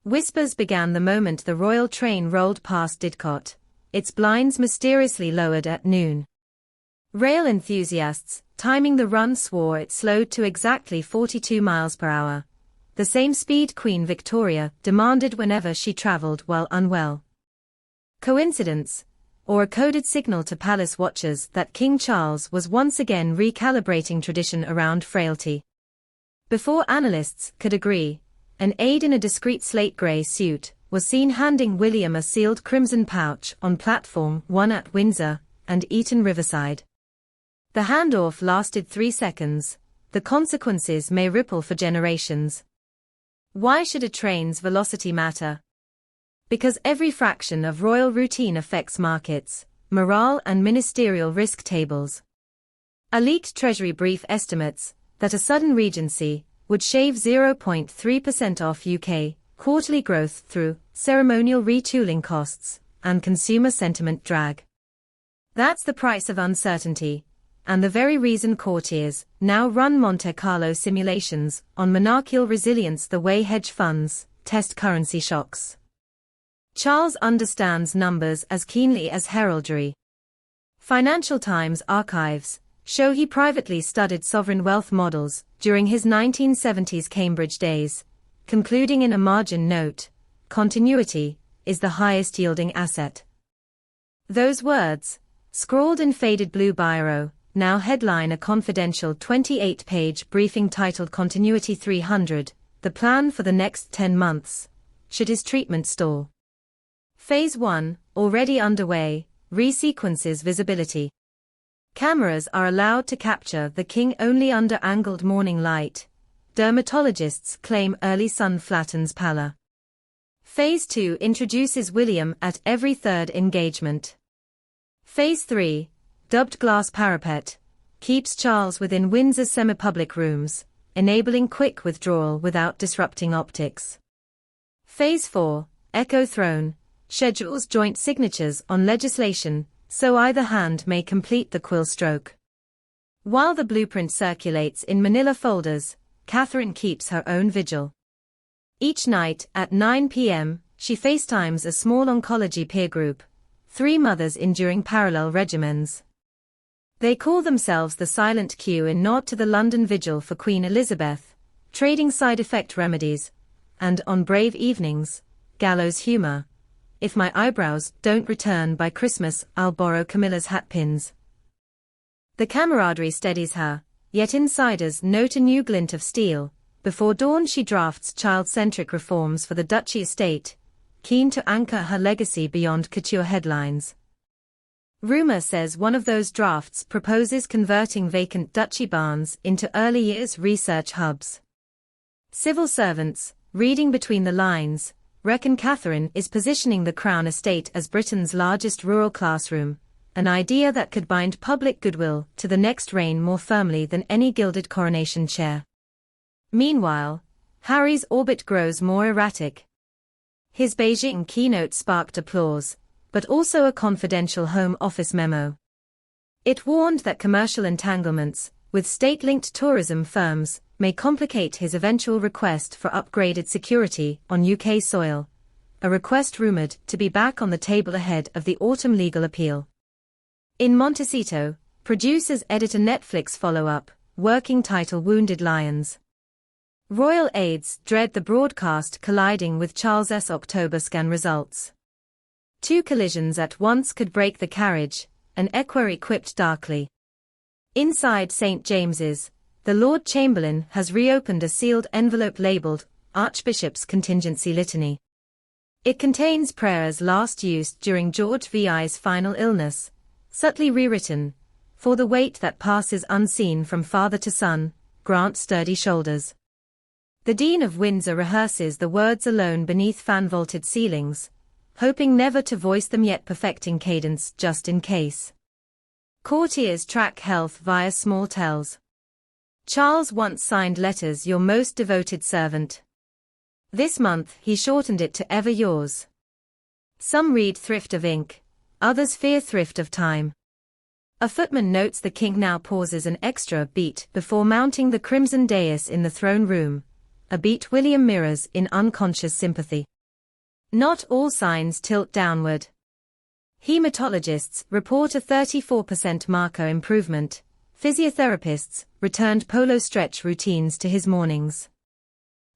Whispers began the moment the royal train rolled past Didcot, its blinds mysteriously lowered at noon. Rail enthusiasts, timing the run, swore it slowed to exactly 42 miles per hour, the same speed Queen Victoria demanded whenever she traveled while unwell. Coincidence, or a coded signal to palace watchers that King Charles was once again recalibrating tradition around frailty? Before analysts could agree, an aide in a discreet slate-grey suit was seen handing William a sealed crimson pouch on Platform 1 at Windsor and Eton Riverside. The handoff lasted 3 seconds. The consequences may ripple for generations. Why should a train's velocity matter? Because every fraction of royal routine affects markets, morale and ministerial risk tables. A leaked Treasury brief estimates that a sudden regency would shave 0.3% off UK quarterly growth through ceremonial retooling costs and consumer sentiment drag. That's the price of uncertainty, and the very reason courtiers now run Monte Carlo simulations on monarchical resilience the way hedge funds test currency shocks. Charles understands numbers as keenly as heraldry. Financial Times archives show he privately studied sovereign wealth models during his 1970s Cambridge days, concluding in a margin note, "Continuity is the highest yielding asset." Those words, scrawled in faded blue biro, now headline a confidential 28-page briefing titled Continuity 300, the plan for the next 10 months, should his treatment stall. Phase 1, already underway, resequences visibility. Cameras are allowed to capture the king only under angled morning light. Dermatologists claim early sun flattens pallor. Phase 2 introduces William at every third engagement. Phase 3, dubbed glass parapet, keeps Charles within Windsor's semi-public rooms, enabling quick withdrawal without disrupting optics. Phase 4, Echo Throne, schedules joint signatures on legislation, so either hand may complete the quill stroke. While the blueprint circulates in manila folders, Catherine keeps her own vigil. Each night at 9 p.m., she FaceTimes a small oncology peer group, 3 mothers enduring parallel regimens. They call themselves the Silent Queue in nod to the London Vigil for Queen Elizabeth, trading side effect remedies, and on brave evenings, gallows humor. If my eyebrows don't return by Christmas, I'll borrow Camilla's hat pins. The camaraderie steadies her, yet insiders note a new glint of steel. Before dawn she drafts child-centric reforms for the Duchy estate, keen to anchor her legacy beyond couture headlines. Rumor says one of those drafts proposes converting vacant duchy barns into early years research hubs. Civil servants, reading between the lines, reckon Catherine is positioning the Crown Estate as Britain's largest rural classroom, an idea that could bind public goodwill to the next reign more firmly than any gilded coronation chair. Meanwhile, Harry's orbit grows more erratic. His Beijing keynote sparked applause, but also a confidential Home Office memo. It warned that commercial entanglements with state-linked tourism firms may complicate his eventual request for upgraded security on UK soil, a request rumored to be back on the table ahead of the autumn legal appeal. In Montecito, producers edit a Netflix follow-up, working title Wounded Lions. Royal aides dread the broadcast colliding with Charles's October scan results. 2 collisions at once could break the carriage, an equerry quipped darkly. Inside St. James's, the Lord Chamberlain has reopened a sealed envelope labelled Archbishop's Contingency Litany. It contains prayers last used during George VI's final illness, subtly rewritten, "For the weight that passes unseen from father to son, grant sturdy shoulders." The Dean of Windsor rehearses the words alone beneath fan-vaulted ceilings, hoping never to voice them yet perfecting cadence just in case. Courtiers track health via small tells. Charles once signed letters "Your most devoted servant." This month he shortened it to "Ever yours." Some read thrift of ink, others fear thrift of time. A footman notes the king now pauses an extra beat before mounting the crimson dais in the throne room, a beat William mirrors in unconscious sympathy. Not all signs tilt downward. Hematologists report a 34% marker improvement. Physiotherapists returned polo stretch routines to his mornings.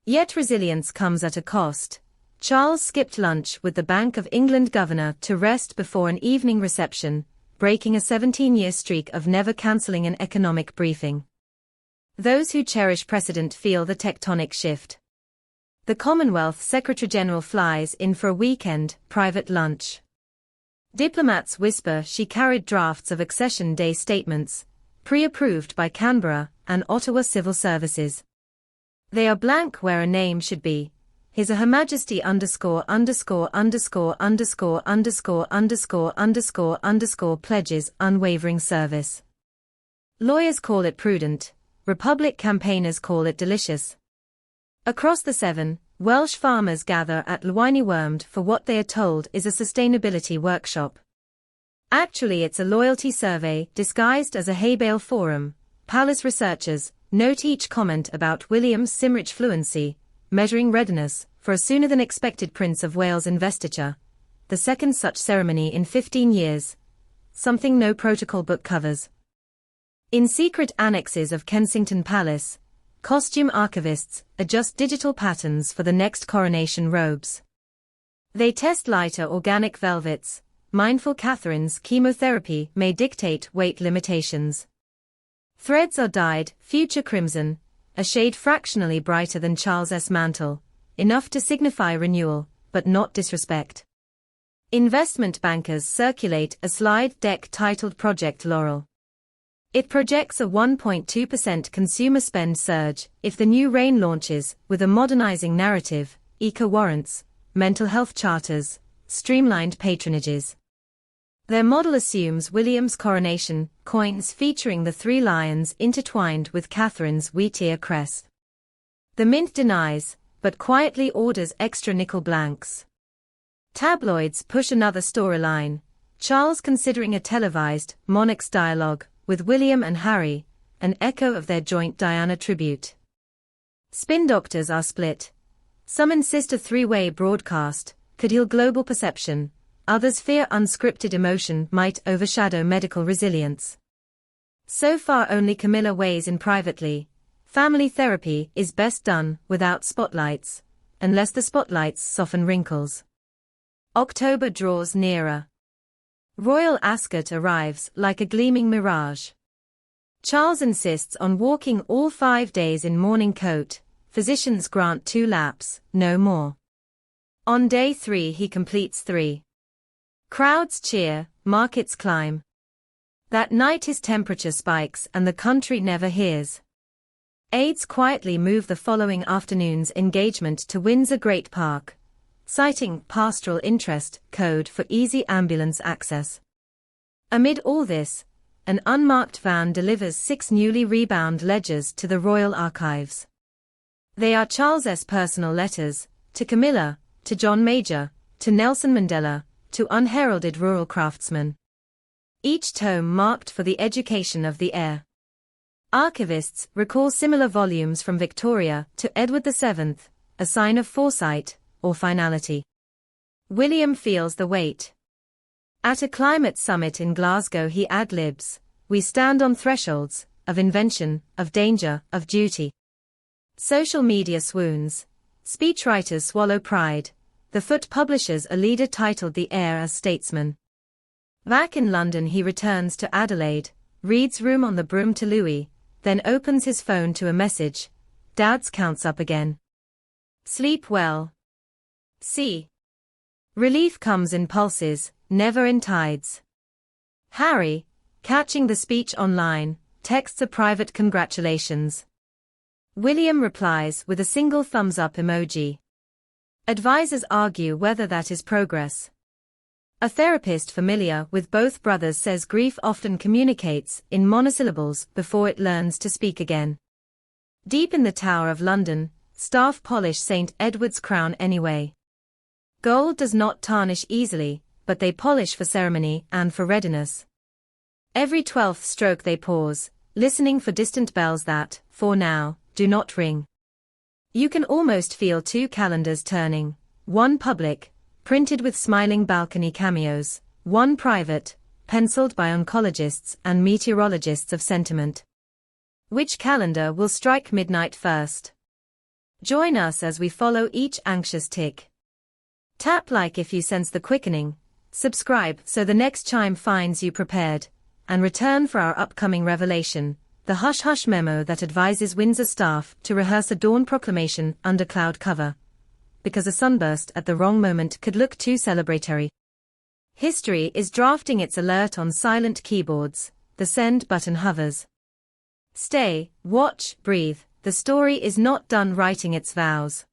Yet resilience comes at a cost. Charles skipped lunch with the Bank of England governor to rest before an evening reception, breaking a 17-year streak of never cancelling an economic briefing. Those who cherish precedent feel the tectonic shift. The Commonwealth Secretary-General flies in for a weekend private lunch. Diplomats whisper she carried drafts of accession day statements, pre-approved by Canberra and Ottawa civil services. They are blank where a name should be. His Her Majesty _ pledges unwavering service. Lawyers call it prudent. Republic campaigners call it delicious. Across the Severn, Welsh farmers gather at Lwyney for what they are told is a sustainability workshop. Actually it's a loyalty survey disguised as a hay bale forum. Palace researchers note each comment about William's Cymric fluency, measuring readiness for a sooner-than-expected Prince of Wales investiture, the second such ceremony in 15 years, something no protocol book covers. In secret annexes of Kensington Palace, costume archivists adjust digital patterns for the next coronation robes. They test lighter organic velvets. Mindful Catherine's chemotherapy may dictate weight limitations. Threads are dyed future crimson, a shade fractionally brighter than Charles's mantle, enough to signify renewal, but not disrespect. Investment bankers circulate a slide deck titled Project Laurel. It projects a 1.2% consumer spend surge if the new reign launches with a modernizing narrative, eco-warrants, mental health charters, streamlined patronages. Their model assumes William's coronation coins featuring the three lions intertwined with Catherine's wheatear crest. The Mint denies, but quietly orders extra nickel blanks. Tabloids push another storyline, Charles considering a televised monarch's dialogue with William and Harry, an echo of their joint Diana tribute. Spin doctors are split. Some insist a three-way broadcast could heal global perception, others fear unscripted emotion might overshadow medical resilience. So far only Camilla weighs in privately. Family therapy is best done without spotlights, unless the spotlights soften wrinkles. October draws nearer. Royal Ascot arrives like a gleaming mirage. Charles insists on walking all 5 days in morning coat. Physicians grant 2 laps, no more. On day 3 he completes 3. Crowds cheer, markets climb. That night his temperature spikes and the country never hears. Aides quietly move the following afternoon's engagement to Windsor Great Park, citing pastoral interest code for easy ambulance access. Amid all this, an unmarked van delivers 6 newly rebound ledgers to the Royal Archives. They are Charles's personal letters, to Camilla, to John Major, to Nelson Mandela, to unheralded rural craftsmen. Each tome marked for the education of the heir. Archivists recall similar volumes from Victoria to Edward VII, a sign of foresight or finality. William feels the weight. At a climate summit in Glasgow he ad-libs, "We stand on thresholds, of invention, of danger, of duty." Social media swoons. Speechwriters swallow pride. The Foot publishes a leader titled The Heir as Statesman. Back in London he returns to Adelaide, reads Room on the Broom to Louis, then opens his phone to a message. Dad's counts up again. Sleep well. See. Relief comes in pulses, never in tides. Harry, catching the speech online, texts a private congratulations. William replies with a single thumbs-up emoji. Advisors argue whether that is progress. A therapist familiar with both brothers says grief often communicates in monosyllables before it learns to speak again. Deep in the Tower of London, staff polish St. Edward's crown anyway. Gold does not tarnish easily, but they polish for ceremony and for readiness. Every 12th stroke they pause, listening for distant bells that, for now, do not ring. You can almost feel 2 calendars turning, one public, printed with smiling balcony cameos, one private, penciled by oncologists and meteorologists of sentiment. Which calendar will strike midnight first? Join us as we follow each anxious tick. Tap like if you sense the quickening, subscribe so the next chime finds you prepared, and return for our upcoming revelation, the hush-hush memo that advises Windsor staff to rehearse a dawn proclamation under cloud cover. Because a sunburst at the wrong moment could look too celebratory. History is drafting its alert on silent keyboards, the send button hovers. Stay, watch, breathe, the story is not done writing its vows.